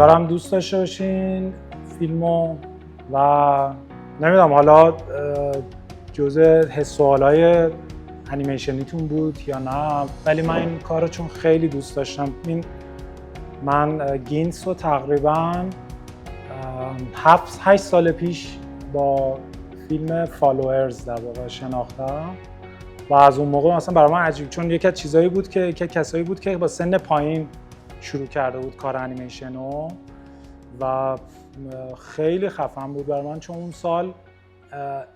امیدوارم دوست داشته باشین فیلمو و نمیدونم حالا جزء حس و حالای انیمیشنیتون بود یا نه، ولی من این کارو چون خیلی دوست داشتم. من گینس رو تقریبا 7-8 سال پیش با فیلم فالوورز در واقع شناختم و از اون موقع مثلا برای من عجیب، چون یکی از چیزایی بود که کسایی بود که با سن پایین شروع کرده بود کار انیمیشنو و خیلی خفن بود برای من، چون اون سال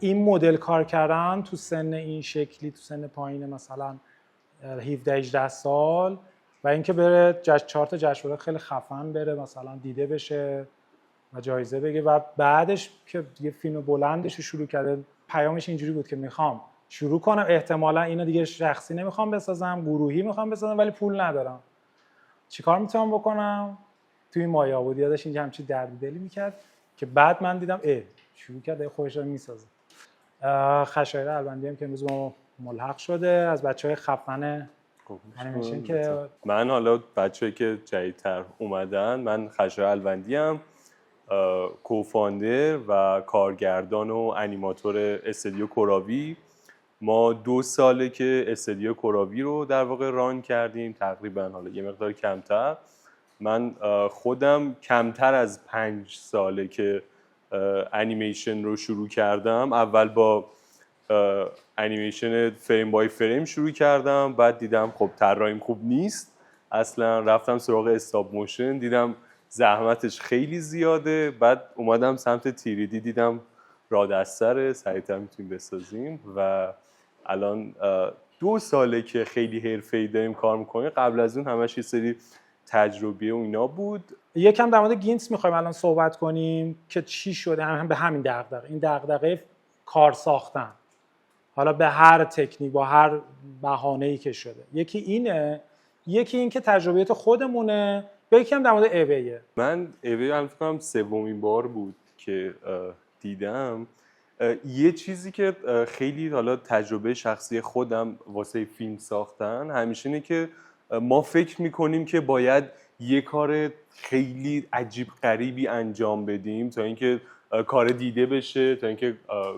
این مدل کار کردن تو سن این شکلی، تو سن پایین مثلا 17-18 سال و اینکه بره 4 تا جشنواره خیلی خفن بره مثلا دیده بشه و جایزه بگیره و بعدش که دیگه فیلم بلندش رو شروع کرده، پیامش اینجوری بود که میخوام شروع کنم، احتمالا اینو دیگه شخصی نمیخوام بسازم، گروهی میخوام بسازم ولی پول ندارم، چیکار میتونم بکنم؟ توی این مایه بود یادش اینجا همچین درد دلی میکرد که بعد من دیدم شروع کرده خودش رو میسازه. خشایار الوندی هم که امروز با ما ملحق شده، از بچهای خفن انیمیشن که من حالا بچه‌ای که جدیدتر اومدن، من خشایار الوندی ام، کوفاندر و کارگردان و انیماتور استودیو کوراوی. ما 2 ساله که استودیو کوراوی رو در واقع ران کردیم، تقریبا حالا یه مقدار کمتر. من خودم کمتر از 5 ساله که انیمیشن رو شروع کردم. اول با انیمیشن فریم بای فریم شروع کردم، بعد دیدم خب طراحیم خوب نیست اصلا، رفتم سراغ استاپ موشن، دیدم زحمتش خیلی زیاده، بعد اومدم سمت تیریدی، دیدم راه دستره، سریعتر میتونیم بسازیم و الان 2 ساله که خیلی حرفه‌ای داریم کار میکنیم. قبل از اون همش یه سری تجربیه و اینا بود. یکم در مورد گینس میخوایم الان صحبت کنیم که چی شده، هم به همین دغدغه، این دغدغه کار ساختن، حالا به هر تکنیک با هر بهانه‌ای که شده. یکی اینه، یکی این که تجربیات خودمونه، یکی هم در مورد اویه. من اوی هم فکر کنم 3مین بار بود که دیدم. یه چیزی که خیلی حالا تجربه شخصی خودم واسه فیلم ساختن همیشه اینه که ما فکر میکنیم که باید یه کار خیلی عجیب غریبی انجام بدیم تا اینکه کار دیده بشه، تا اینکه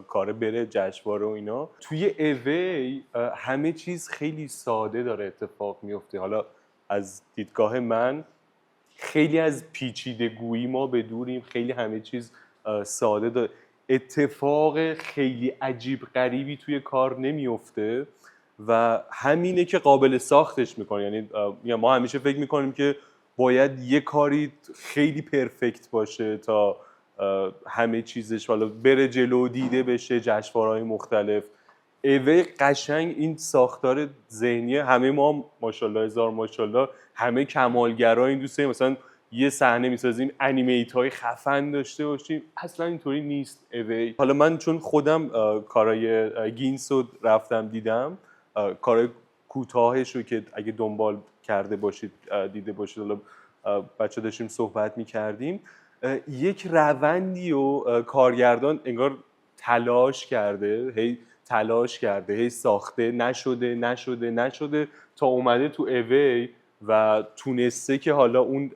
کار بره جشنواره و اینا. توی اوی همه چیز خیلی ساده داره اتفاق میفته. حالا از دیدگاه من خیلی از پیچیده گویی ما بدوریم، خیلی همه چیز ساده داره، اتفاق خیلی عجیب غریبی توی کار نمیفته و همینه که قابل ساختش میکنه. یعنی ما همیشه فکر میکنیم که باید یه کاری خیلی پرفکت باشه تا همه چیزش حالا بره جلو دیده بشه جشنواره‌های مختلف. اوی قشنگ این ساختار ذهنی همه ما ماشاءالله هزار ماشاءالله همه کمالگرا این دوست داریم مثلا یه صحنه میسازیم انیمیت های خفن داشته باشیم، اصلا اینطوری نیست اوی. حالا من چون خودم کارای گینس رو رفتم دیدم، کارای کوتاهش رو که اگه دنبال کرده باشید دیده باشید، حالا بچه داشتیم صحبت میکردیم، یک روندی و کارگردان انگار تلاش کرده هی ساخته نشده تا اومده تو اوی و تونسته که حالا اون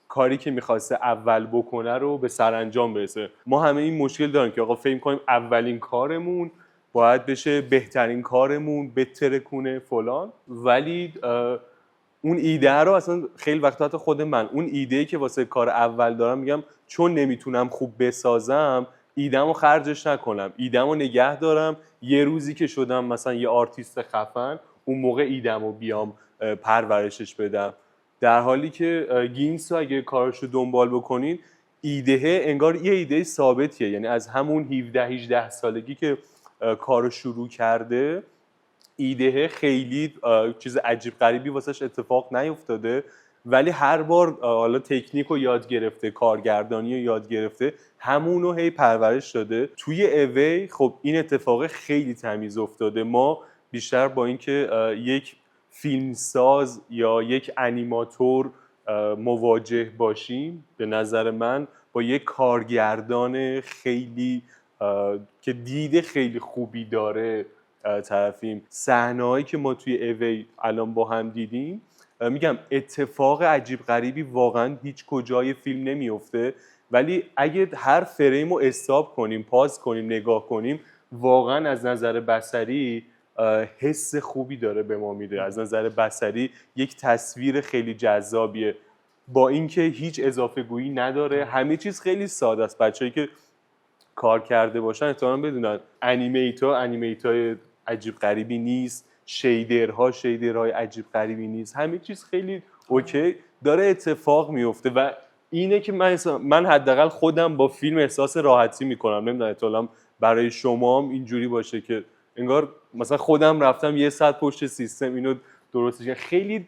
کاری که میخواسته اول بکنه رو به سرانجام برسه. ما همه این مشکل داریم که آقا فکر کنیم اولین کارمون باید بشه بهترین کارمون، بترکونه فلان، ولی اون ایده رو اصلا خیلی وقتا حتی خود من اون ایده که واسه کار اول دارم میگم چون نمیتونم خوب بسازم ایده‌مو خرجش نکنم، ایده‌مو نگه دارم، یه روزی که شدم مثلا یه آرتیست خفن اون موقع ایده‌مو بیام پرورشش بدم. در حالی که گینس رو اگه کارشو دنبال بکنین ایده انگار یه ایده ثابتیه، یعنی از همون 17-18 سالگی که کارو شروع کرده ایده خیلی چیز عجیب غریبی واسش اتفاق نیفتاده، ولی هر بار حالا تکنیک رو یاد گرفته، کارگردانی رو یاد گرفته، همونو هی پرورش داده. توی اوی خب این اتفاق خیلی تمیز افتاده. ما بیشتر با اینکه یک فیلمساز یا یک انیماتور مواجه باشیم، به نظر من با یک کارگردان خیلی که دید خیلی خوبی داره طرفیم. صحنه‌هایی که ما توی اوی الان با هم دیدیم میگم اتفاق عجیب غریبی واقعا هیچ کجای فیلم نمیفته، ولی اگه هر فریم رو استاپ کنیم، پاز کنیم، نگاه کنیم، واقعا از نظر بصری حس خوبی داره به ما میده. از نظر بصری یک تصویر خیلی جذابیه، با اینکه هیچ اضافه گویی نداره، همه چیز خیلی ساده است. بچه‌ای که کار کرده باشن احتمالاً بدونن انیمیتای عجیب غریبی نیست، شیدرهای عجیب غریبی نیست، همه چیز خیلی اوکی داره اتفاق میفته و اینه که من حداقل خودم با فیلم احساس راحتی میکنم. نمیدونم احتمالاً برای شما هم اینجوری باشه که انگار مثلا خودم رفتم یه ساعت پشت سیستم اینو درستش کردم. خیلی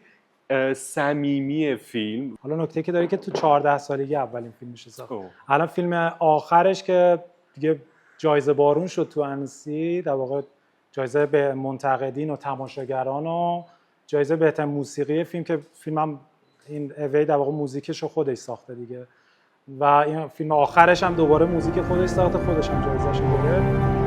صمیمی فیلم. حالا نکته که داره که تو 14 سالگی اولین فیلمش ساخت. الان فیلم آخرش که دیگه جایزه بارون شد تو انسی، در واقع جایزه به منتقدین و تماشاگران و جایزه بهترین موسیقی فیلم، که فیلمم این اوی در واقع موزیکش رو خودش ساخته دیگه و این فیلم آخرش هم دوباره موزیک خودش ساخته، خودش هم جایزه‌اش رو گرفت.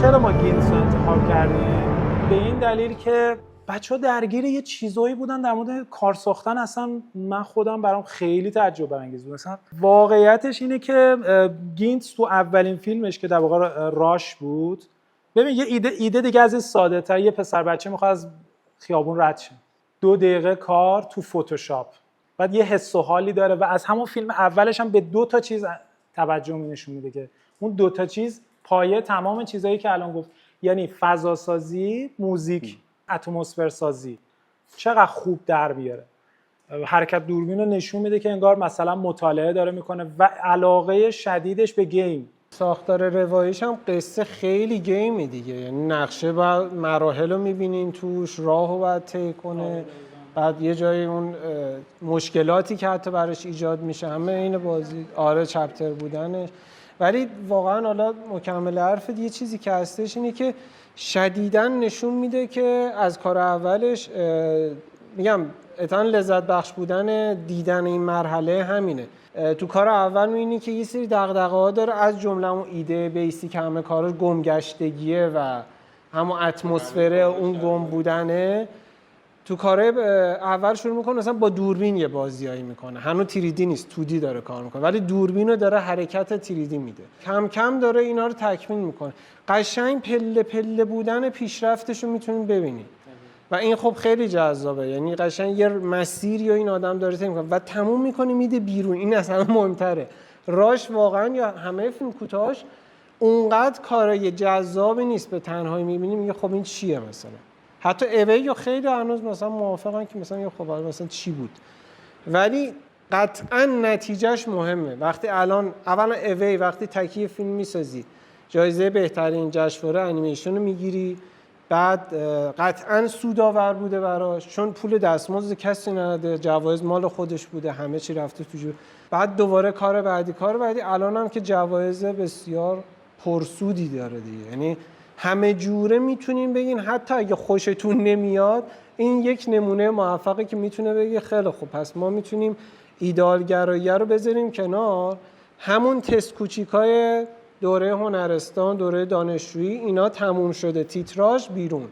چرا ما گینز رو انتخاب کردیم؟ به این دلیل که بچه‌ها درگیر یه چیزایی بودن در مورد کار ساختن. اصلا من خودم برام خیلی تعجب برانگیز بود. مثلا واقعیتش اینه که گینز تو اولین فیلمش که در واقع راش بود، ببین یه ایده دیگه از این ساده تر، یه پسر بچه میخواد از خیابون رد شه، 2 دقیقه کار تو فتوشاپ، بعد یه حس و حالی داره و از همون فیلم اولش هم به 2 تا چیز توجه نشون میده که اون 2 تا چیز پایه تمام چیزایی که الان گفت، یعنی فضا سازی، موزیک، اتمسفر سازی چقدر خوب در بیاره. حرکت دوربین رو نشون میده که انگار مثلا مطالعه داره میکنه و علاقه شدیدش به گیم. ساختار رواییش هم قصه خیلی گیمی دیگه، یعنی نقشه و مراحل رو میبینین توش، راه رو باید طی کنه، بعد یه جایی اون مشکلاتی که حتی براش ایجاد میشه همه این بازی چپتر بودنش. ولی واقعا حالا مکمل حرفت، یه چیزی که هستش اینه که شدیداً نشون میده که از کار اولش میگم اتن لذت بخش بودن دیدن این مرحله همینه. تو کار اول میبینی که یه سری دغدغه‌ها داره، از جمله اون ایده بیسیک همه کاراش گمگشتگیه و همون اتمسفر اون گم بودنه. تو کاره اول شروع میکنه مثلا با دوربین یه بازیایی میکنه، هنوز 3D نیست، 2D داره کار میکنه، ولی دوربین رو داره حرکت 3D میده، کم کم داره اینا رو تکمیل میکنه. قشنگ پله پله بودن پیشرفتش رو میتونید ببینید و این خب خیلی جذابه. یعنی قشنگ یه مسیری این آدم داره طی میکنه و تموم میکنه میده بیرون. این اصلا مهمتره. راش واقعا یا همه فیلم کوتاهاش اونقدر کارای جذابی نیست، به تنهایی میبینی میگه خب این چیه. مثلا حتی اوی یا خیلی هنوز مثلا موافقن که مثلا خب مثلا چی بود، ولی قطعا نتیجهش مهمه. وقتی الان اولا اوی وقتی تکیه فیلم میسازی جایزه بهترین جشنواره انیمیشن رو میگیری، بعد قطعا سودآور بوده براش چون پول دستمزد کسی نداده، جوایز مال خودش بوده، همه چی رفته تو جور. بعد دوباره کار بعدی الان هم که جوایز بسیار پرسودی داره دیگه. یعنی همه جوره میتونین بگین حتی اگه خوشتون نمیاد این یک نمونه موفقه که میتونه بگه خیلی خوب پس ما میتونیم ایدئالگرایی رو بذاریم کنار، همون تست کوچیکای دوره هنرستان، دوره دانشجویی اینا تموم شده، تیتراژ بیرون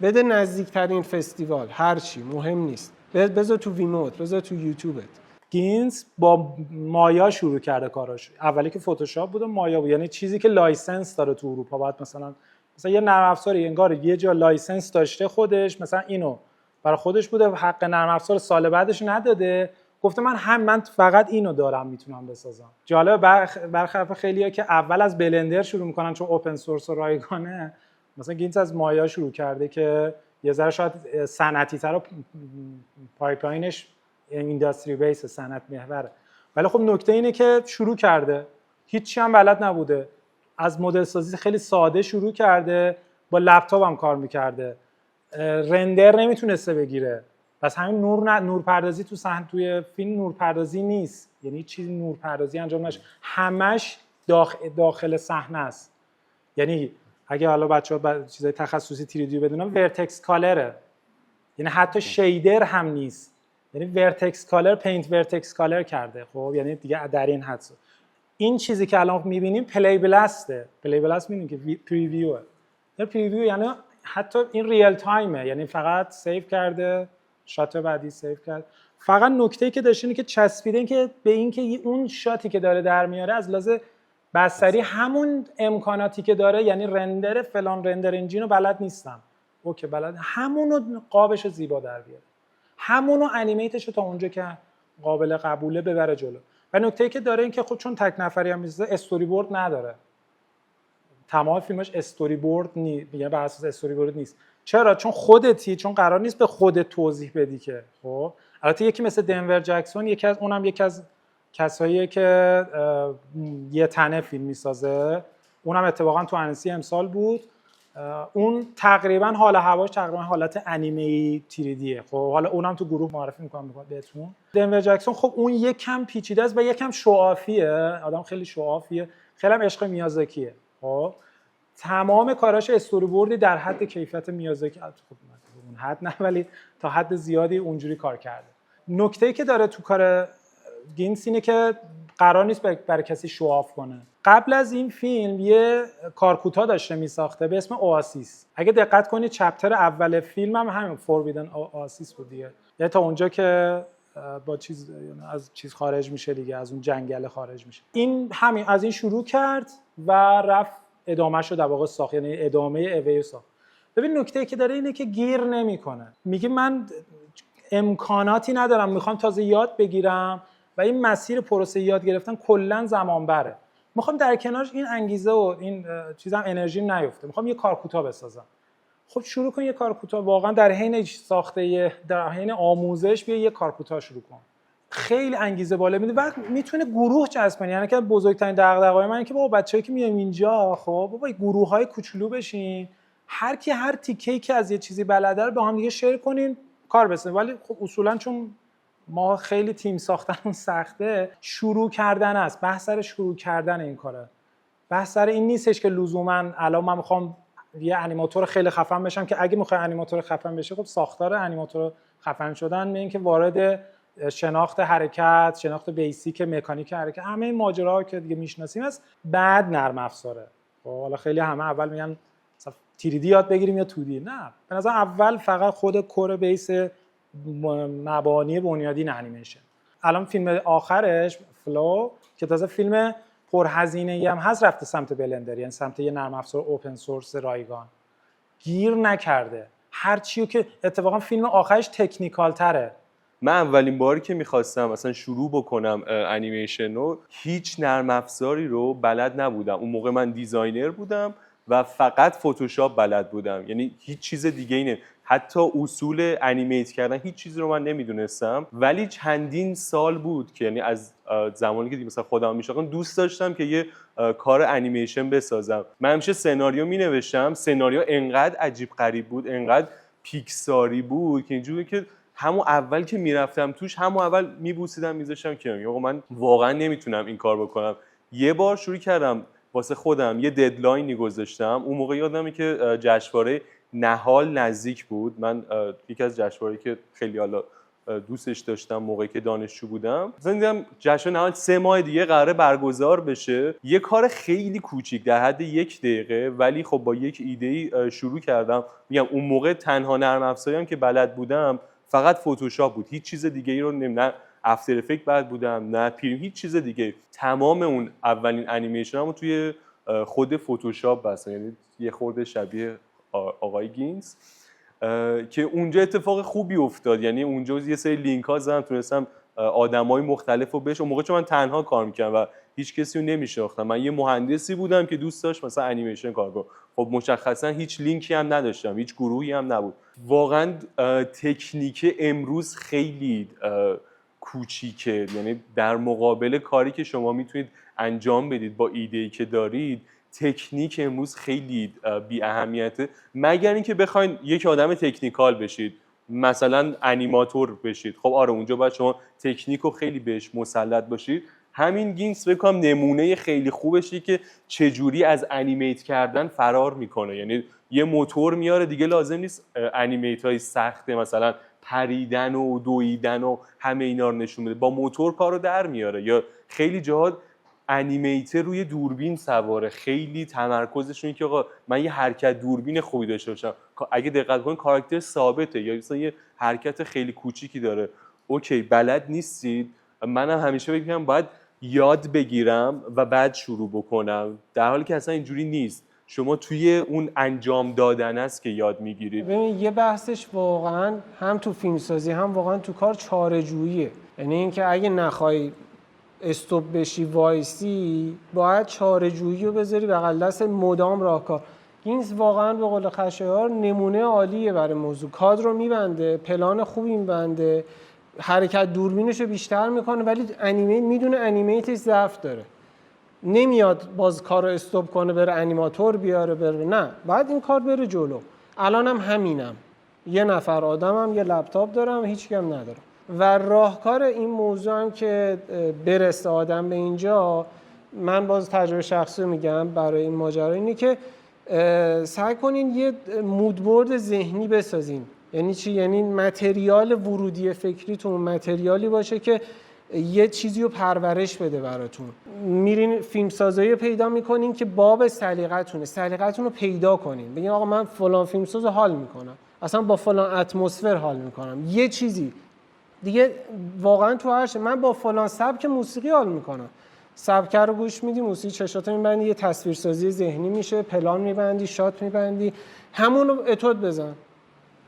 بده نزدیکترین فستیوال، هر چی مهم نیست، بذار تو ویموت، بذار تو یوتیوبت. گینز با مایا شروع کرده کاراش، اولی که فتوشاپ بود و مایا بود، یعنی چیزی که لایسنس داره تو اروپا. باید مثلا یه نرم افزاری انگار یه جا لایسنس داشته خودش، مثلا اینو برای خودش بوده، حق نرم افزار سال بعدش نداده، گفته من فقط اینو دارم میتونم بسازم. جالب برخلاف خیلیا که اول از بلندر شروع میکنن چون اوپن سورس و رایگانه، مثلا گینز از مایا شروع کرده که یه ذره شاید صنعتی تر و پایپلاینش اینداستری بیس، صنعت محوره. ولی خب نکته اینه که شروع کرده، هیچی هم بلد نبوده، از مدل سازی خیلی ساده شروع کرده، با لپتاپ هم کار میکرده، رندر نمیتونسته بگیره، پس همین نورپردازی تو صحنه توی فیلم نورپردازی نیست، یعنی چیزی نورپردازی انجام نشه، همش داخل صحنه است. یعنی اگه حالا بچه‌ها چیزای تخصصی تیریدیو بدونن، ورتکس کالره، یعنی حتی شیدر هم نیست، یعنی ورتکس کالر، پینت ورتکس کالر کرده. خب یعنی دیگه در این حد. این چیزی که الان می‌بینیم پلی بلاسته. پلی بلاست می‌بینیم که پریویوه. یا پریویو یعنی حتی این ریل تایمه، یعنی فقط سیو کرده، شات بعدی سیو کرد. فقط نکته‌ای که داشته اینه که چسبیده این که به این که اون شاتی که داره در میاره از لحاظ بصری همون امکاناتی که داره، یعنی رندر فلان رندر انجین رو بلد نیستم. اوکی بلد، همونو قابش زیبا در بیاره، همونو انیمیتش تا اونجا که قابل قبوله ببره جلو. و نکته‌ای که داره این که خب چون تک نفری هم میسازه، استوری بورد نداره. تمام فیلمش استوری بورد نیست، یعنی بر اساس استوری بورد نیست. چرا؟ چون خودتی، چون قرار نیست به خودت توضیح بدی که. خب البته یکی مثل دنور جکسون، یکی از کساییه که یه تنه فیلم میسازه، اونم اتفاقا تو انسی امسال بود. اون تقریبا حال هواش تقریبا حالت انیمه تریدیه. خب حالا اونم تو گروه معرفی میکنم بهتون. دنور جکسون خب اون یکم پیچیده است و یکم شوآفیه، آدم خیلی شوآفیه، خیلی هم عشق میازاکیه. خب تمام کاراش استوری بوردی در حد کیفیت میازاکی، خب اون حد نه ولی تا حد زیادی اونجوری کار کرده. نکته‌ای که داره تو کار گینس اینه که قرار نیست برای کسی شوآف کنه. قبل از این فیلم یه کارکوتا داشته میساخته به اسم اواسیس. اگه دقت کنید چپتر اول فیلم هم همین فوربیدن اواسیس بود دیگه، یعنی تا اونجا که با از چیز خارج میشه دیگه، از اون جنگل خارج میشه. این همین از این شروع کرد و رفت ادامهش رو در واقع ساخت، یعنی ادامه اوی ساخت. ببین نکته‌ای که داره اینه که گیر نمیکنه، میگه من امکاناتی ندارم، میخوام تازه یاد بگیرم و این مسیر پروسه یاد گرفتن کلا زمان بره. میخوام در کنارش این انگیزه و این چیزام انرژیم نیفته، میخوام یه کار کوتاه بسازم. خب شروع کن یه کار کوتاه، واقعا در حین ساخته، در حین آموزش بیا یه کار کوتاه شروع کن. خیلی انگیزه بالا میده و میتونه گروه جذب کنه. یعنی که بزرگترین دغدغه‌های من اینه که بابا بچه‌ای که میایم اینجا، خب بابا گروه‌های کوچولو بشین، هر کی هر تیکه‌ای که از یه چیزی بلده رو با هم دیگه شیر کنین، کار بسازین. ولی خب اصولا چون ما خیلی تیم ساختنمون سخته، شروع کردن است. بحث سر شروع کردن این کاره. بحث سر این نیستش که لزوما الان من میخوام یه انیماتور خیلی خفن بشم، که اگه میخوای انیماتور خفن بشه، خب ساختار انیماتور خفن شدن میگن که وارد شناخت حرکت، شناخت بیسیک مکانیک حرکت، همه این ماجراها که دیگه میشناسیم است. بعد نرم افزاره. خب حالا خیلی همه اول میگن مثلا 3D یاد بگیریم یا 2D. نه، به نظر اول فقط خود کور بیس مبانی بنیادین انیمیشن. الان فیلم آخرش فلو که تازه فیلم پرهزینه‌ای هم هست، رفته سمت بلندر، یعنی سمت یه نرم افزار اوپن سورس رایگان. گیر نکرده. هر چیو که اتفاقا فیلم آخرش تکنیکال تره. من اولین باری که میخواستم مثلا شروع بکنم انیمیشن رو، هیچ نرم افزاری رو بلد نبودم. اون موقع من دیزاینر بودم و فقط فتوشاپ بلد بودم، یعنی هیچ چیز دیگه اینه، حتی اصول انیمیت کردن هیچ چیزی رو من نمیدونستم. ولی چندین سال بود که یعنی از زمانی که مثلا خودم میشناختم دوست داشتم که یه کار انیمیشن بسازم. من همیشه سناریو مینوشتم، سناریو انقدر عجیب غریب بود، انقدر پیکساری بود که اینجوری که همون اول که میرفتم توش، همون اول میبوسیدم میذاشتم که آقا من واقعا نمیتونم این کار بکنم. یه بار شروع کردم واسه خودم یه ددلاینی گذاشتم. اون موقع یادمه که جشنواره نهال نزدیک بود. من یکی از جشنواره‌ای که خیلی حالا دوستش داشتم موقعی که دانشجو بودم، مثلا دیدم جشن نهال 3 ماه دیگه قراره برگزار بشه. یه کار خیلی کوچیک در حد 1 دقیقه، ولی خب با یک ایده‌ای شروع کردم. میگم اون موقع تنها نرم افزاری هم که بلد بودم فقط فتوشاپ بود، هیچ چیز دیگه‌ای رو نه افتر افکت بلد بودم نه پریم، هیچ چیز دیگه. تمام اون اولین انیمیشنمو توی خود فتوشاپ بستم، یعنی یه خورده شبیه آقای گینز، که اونجا اتفاق خوبی افتاد. یعنی اونجا یه سری لینک ها زدم، تونستم آدمای مختلف رو بهش. اون موقع چون من تنها کار می‌کردم و هیچ کسی رو نمی‌شناختم، من یه مهندسی بودم که دوست داشت مثلا انیمیشن کار کنه. خب مشخصا هیچ لینکی هم نداشتم، هیچ گروهی هم نبود. واقعا تکنیک امروز خیلی کوچیکه، یعنی در مقابل کاری که شما میتونید انجام بدید با ایده‌ای که دارید، تکنیک امروز خیلی بی اهمیته، مگر اینکه بخواید یک آدم تکنیکال بشید، مثلا انیماتور بشید. خب آره اونجا باید شما تکنیک رو خیلی بهش مسلط باشید. همین گینکس فکر کنم نمونه خیلی خوبشی که چجوری از انیمیت کردن فرار میکنه. یعنی یه موتور میاره دیگه، لازم نیست انیمیت های سخته مثلا پریدن و دویدن و همه اینا رو نشون بده، با موتور کارو در میاره. یا خیلی جاها انیمیتر روی دوربین سواره، خیلی تمرکزشون که آقا من یه حرکت دوربین خوبی داشته باشم، اگه دقت کنید کاراکتر ثابته یا مثلا یه حرکت خیلی کوچیکی داره، اوکی بلد نیستید. منم همیشه بگم باید یاد بگیرم و بعد شروع بکنم، در حالی که اصلا اینجوری نیست. شما توی اون انجام دادن است که یاد میگیرید. ببین یه بحثش واقعا هم تو فیلمسازی هم واقعا تو کار چاره‌جوییه. یعنی اینکه اگه نخوای استوب بشی وایسی، باید چاره‌جویی رو بذاری بغل دست، مدام راهکار. گینز واقعا به قول خشایار نمونه عالیه برای موضوع. کادر رو میبنده، پلان خوبی میبنده، حرکت دوربینش رو بیشتر میکنه، ولی انیمیت میدونه انیمیتش ضعف داره، نمیاد باز کار رو استوب کنه بره انیماتور بیاره بره، نه باید این کار بره جلو. الانم همینم، یه نفر آدمم یه لپتاپ دارم هیچ کم ندارم. و راهکار این موضوع هم که برسه آدم به اینجا، من باز تجربه شخصی رو میگم برای این ماجرا، اینه که سعی کنین یه مودبورد ذهنی بسازین. یعنی چی؟ یعنی متریال ورودی فکریتون متریالی باشه که یه چیزی رو پرورش بده براتون. میرین فیلمسازایی پیدا میکنین که باب سلیقتونه، سلیقتون رو پیدا کنین، بگین آقا من فلان فیلمساز حال میکنم، اصلا با فلان اتمسفر حال میکنم، یه چیزی دیگه واقعا تو هرش من با فلان سبک موسیقی حال میکنم، سبک رو گوش میدی، موسیقی چشاتو میبندی، یه تصویرسازی ذهنی میشه، پلان میبندی، شات میبندی، همون رو اتود بزن.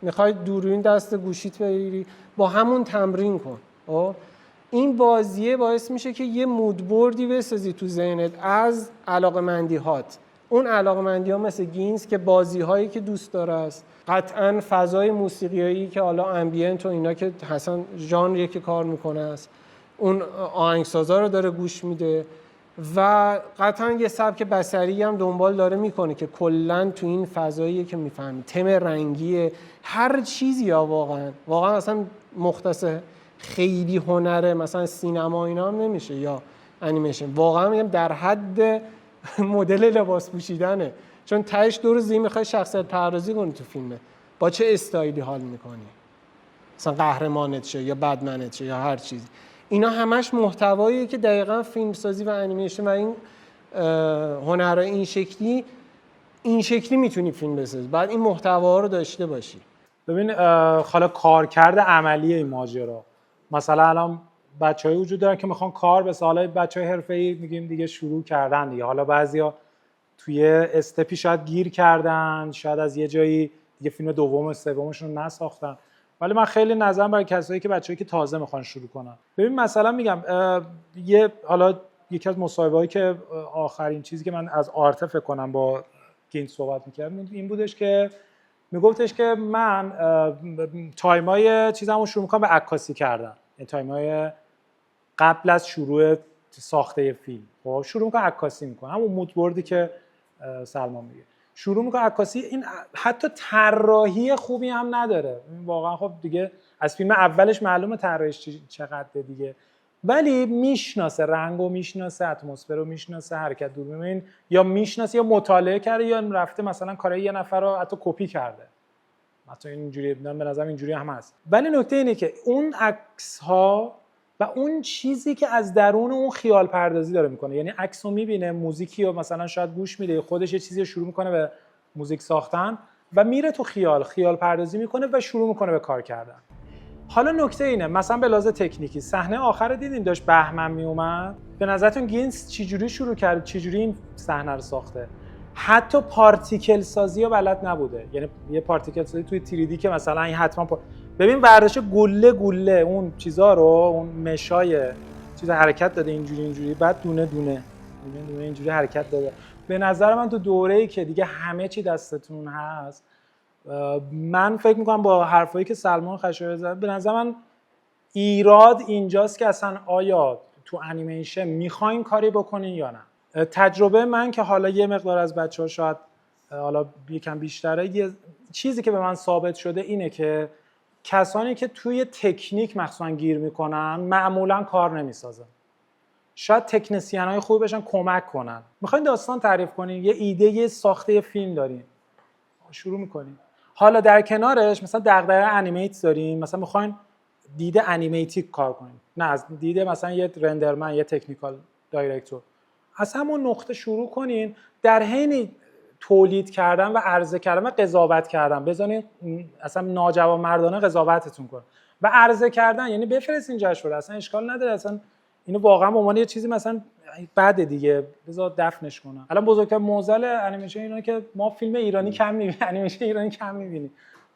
میخوای دوربین دست گوشیت بگیری، با همون تمرین کن. این بازیه باعث میشه که یه مودبوردی بسازی تو ذهنت از علاقمندی‌هات. اون علاقمندی‌ها مثل گینز که بازی‌هایی که دوست داره است، قطعاً فضای موسیقیایی که حالا امبینت و اینا که حسن ژانری که کار میکنه است، اون آهنگسازا رو داره گوش میده و قطعاً یه سبک بصری هم دنبال داره میکنه که کلاً تو این فضاییه که میفهمی، تم رنگیه، هر چیزی ها واقعاً اصلا مختص خیلی هنره مثلا سینما اینا هم نمیشه یا انیمیشن، واقعا میگم در حد مدل لباس پوشیدنه، چون تهش دور زیر میخوای شخصیت پردازی کنی تو فیلمه، با چه استایلی حال میکنی، مثلا قهرمانت شه یا بدمنت شه یا هر چیزی. اینا همش محتواییه که دقیقاً فیلمسازی و انیمیشن و این هنرهای این شکلی میتونی فیلم بسازی. بعد این محتوا رو داشته باشی. ببین حالا کارکرد عملی این ماجرا، مثلا الان بچه‌ای وجود دارن که میخوان کار به سالای بچهای حرفه‌ای میگیم دیگه شروع کردن دیگه، حالا بعضیا توی استپی شاید گیر کردن، شاید از یه جایی دیگه فیلم دوم و سومشون رو نساختن، ولی من خیلی نظرم برای کسایی که بچه‌ای که تازه میخوان شروع کنن. ببین مثلا میگم حالا یکی از مصاحبه‌هایی که آخرین چیزی که من از آرت فکر کنم با گین صحبت می‌کردم این بودش که میگفتش که من تایمای چیزامو شروع میکنم به عکاسی کردن، این تایمای قبل از شروع ساخته فیلم، خب شروع میکنم عکاسی میکنم، همون مودبوردی که سلمان میگه، شروع میکنم عکاسی. این حتی طراحی خوبی هم نداره واقعا، خب دیگه از فیلم اولش معلومه طراحیش چقدره دیگه، ولی میشناسه رنگو، میشناسه اتمسفر رو، میشناسه حرکت دوربین، یا میشناسه یا مطالعه کرده یا رفته مثلا کارای یه نفر رو حتی کپی کرده، مثلا اینجوری به نظرم اینجوری هم هست. ولی نکته اینه که اون عکس ها و اون چیزی که از درون اون خیال پردازی داره میکنه، یعنی عکس رو میبینه، موزیکی رو مثلا شاید گوش میده، خودش یه چیزی رو شروع میکنه به موزیک ساختن و میره تو خیال پردازی میکنه و شروع میکنه به کار کردن. حالا نکته اینه مثلا به لحاظ تکنیکی صحنه آخر دیدین داشت بهمن میومد، به نظرتون گینز چجوری شروع کرد، چجوری این صحنه رو ساخته؟ حتی پارتیکل سازی رو بلد نبوده، یعنی یه پارتیکل سازی توی 3D که مثلا این حتما ببین ورزش گله اون چیزا رو، اون مشای چیز حرکت داده اینجوری بعد دونه اینجوری حرکت داده. به نظر من تو دوره‌ای که دیگه همه چی دستتون هست، من فکر میکنم با حرفایی که سلمان خشایاری زد، به نظر من ایراد اینجاست که اصلا آیا تو انیمیشن میخواین کاری بکنین یا نه. تجربه من که حالا یه مقدار از بچه‌ها شاید حالا یکم بیشتره، یه چیزی که به من ثابت شده اینه که کسانی که توی تکنیک مخصوصا گیر میکنن معمولا کار نمیسازن، شاید تکنسین‌های خوبی بشن کمک کنن. میخواین داستان تعریف کنین، یه ایده ساخته فیلم دارین، شروع میکنین. حالا در کنارش مثلا دغدغه انیمیت دارین، مثلا میخواین دید انیمیتیک کار کنین، نه از دید مثلا یه رندرمن، یه تکنیکال دایرکتور. از همون نقطه شروع کنین، در حین تولید کردن و عرضه کردن و قضاوت کردن بزنین اصلا ناجوانمردانه قضاوتتون کنه و عرضه کردن، یعنی بفرستین جشنواره، اصلا اشکال نداره، اصلا اینو واقعا به عنوان یه چیزی مثلا بده دیگه بذار دفنش کنن. الان بزرگترین معضل انیمیشن ایرانی که ما فیلم ایرانی کم می‌بینیم، انیمیشن ایرانی کم می‌بینیم.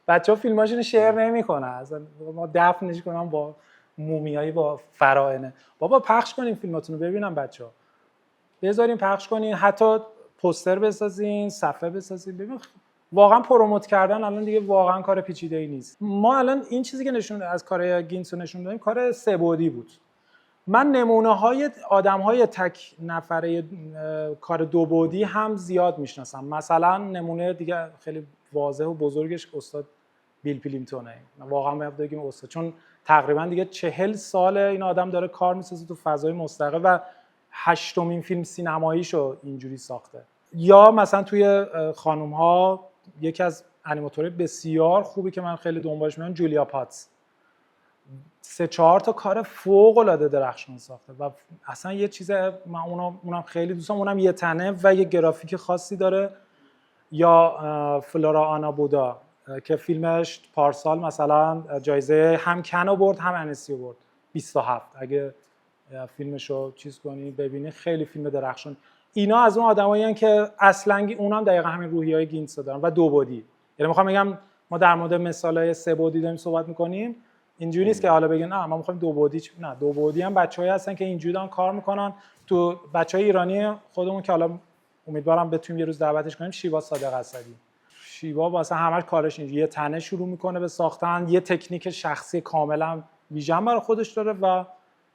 بچه‌ها فیلماشونو شیر نمی‌کنن، اصلا ما دفنش کنیم با مومیایی با فراعنه. بابا پخش کنین فیلماتونو ببینن بچه‌ها. بذارین پخش کنین، حتی پوستر بسازین، صفحه بسازین، ببین واقعا پروموت کردن الان دیگه واقعا کار پیچیده‌ای نیست. ما الان این چیزی که نشون از کار گینسو نشون دادیم کار سه بعدی بود. من نمونه‌های آدم‌های تک نفره کار دو بعدی هم زیاد میشناسم. مثلا نمونه دیگه خیلی واضح و بزرگش استاد بیل پلیمتونه. واقعا باید بگیم استاد، چون تقریبا دیگه 40 سال این آدم داره کار می‌سازه تو فضای مستقل و 8مین فیلم سینماییشو اینجوری ساخته. یا مثلا توی خانم‌ها یکی از انیماتورهای بسیار خوبی که من خیلی دنبالش میام جولیا پاتس، 3-4 تا کار فوق‌العاده درخشان ساخته و اصلا یه چیز من اونم خیلی دوستم، اونم یه تنه و یه گرافیک خاصی داره. یا فلورا آنا بودا که فیلمش پارسال مثلا جایزه هم کن برد هم انسی برد 27. اگه فیلمشو چیز کنی ببینی خیلی فیلم درخشان. اینا از اون آدمایی هستن که اصلا اونم دقیقاً همین روحیه‌های گینسو دارن و دو بعدی. یعنی میخوام بگم ما در مورد مثالای سه بعدی داریم صحبت می‌کنیم، اینجوری نیست که حالا بگن نه ما می‌خوایم دو بعدی، نه دو بعدی هم بچه‌هایی هستن که اینجوری دارن کار می‌کنن. تو بچه‌های ایرانی خودمون که حالا امیدوارم بتونیم یه روز دعوتش کنیم، شیوا صادق اسدی. شیوا واسه همش کارش اینجوری یه تنه شروع می‌کنه به ساختن، یه تکنیک شخصی کاملا ویژن برای خودش داره و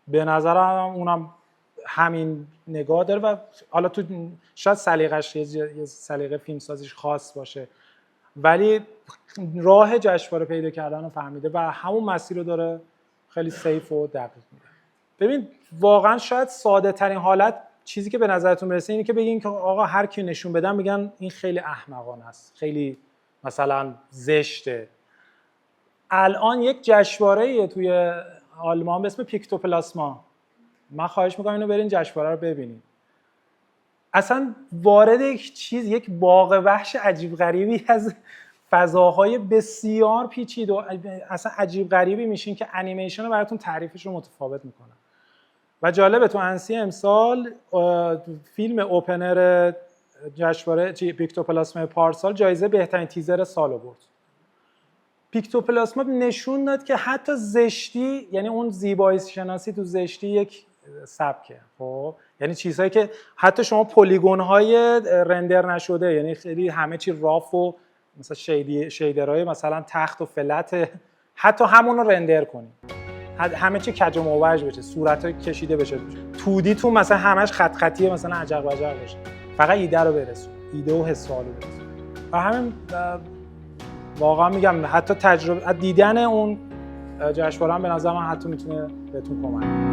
به نظرم اونم همین نگاه داره و حالا تو شاید سلیقه‌اش یه سلیقه فیلمسازیش خاص باشه ولی راه جشنواره پیدا کردن رو فهمیده و همون مسیر رو داره خیلی سیف و دقیق میره. ببین واقعا شاید ساده ترین حالت چیزی که به نظرتون برسه اینه که بگین که آقا هر کی نشون بدن میگن این خیلی احمقانه است، خیلی مثلا زشته. الان یک جشنواره‌ای توی آلمان به اسم پیکتوپلاسما، من خواهش میکنم اینو برین جشنواره رو ببینید. اصلا وارد یک باغ وحش عجیب غریبی از فضاهای بسیار پیچیده و اصلا عجیب غریبی میشین که انیمیشن رو براتون تعریفش رو متفاوت میکنه. و جالبه تو انسی امسال فیلم اوپنر جشنواره پیکتوپلاسما پارسال جایزه بهترین تیزر سالو برد. پیکتوپلاسما نشون داد که حتی زشتی، یعنی اون زیبایی شناسی تو زشتی یک سبکه. خب یعنی چیزهایی که حتی شما پلیگون‌های رندر نشده، یعنی خیلی همه چی راف و مثلا شیدرهای مثلا تخت و فلت، حتی همون رو رندر کنید، همه چی کج و موج بشه، صورت‌ها کشیده بشه، تودی تو مثلا همش خط خطیه مثلا عجق و عجق باشه، فقط ایده رو برسون، ایده و حس رو برسون. و همین واقعا میگم حتی تجربه دیدن اون جشنواره هم به نظر من حتی میتونه بهتون کمک کنه.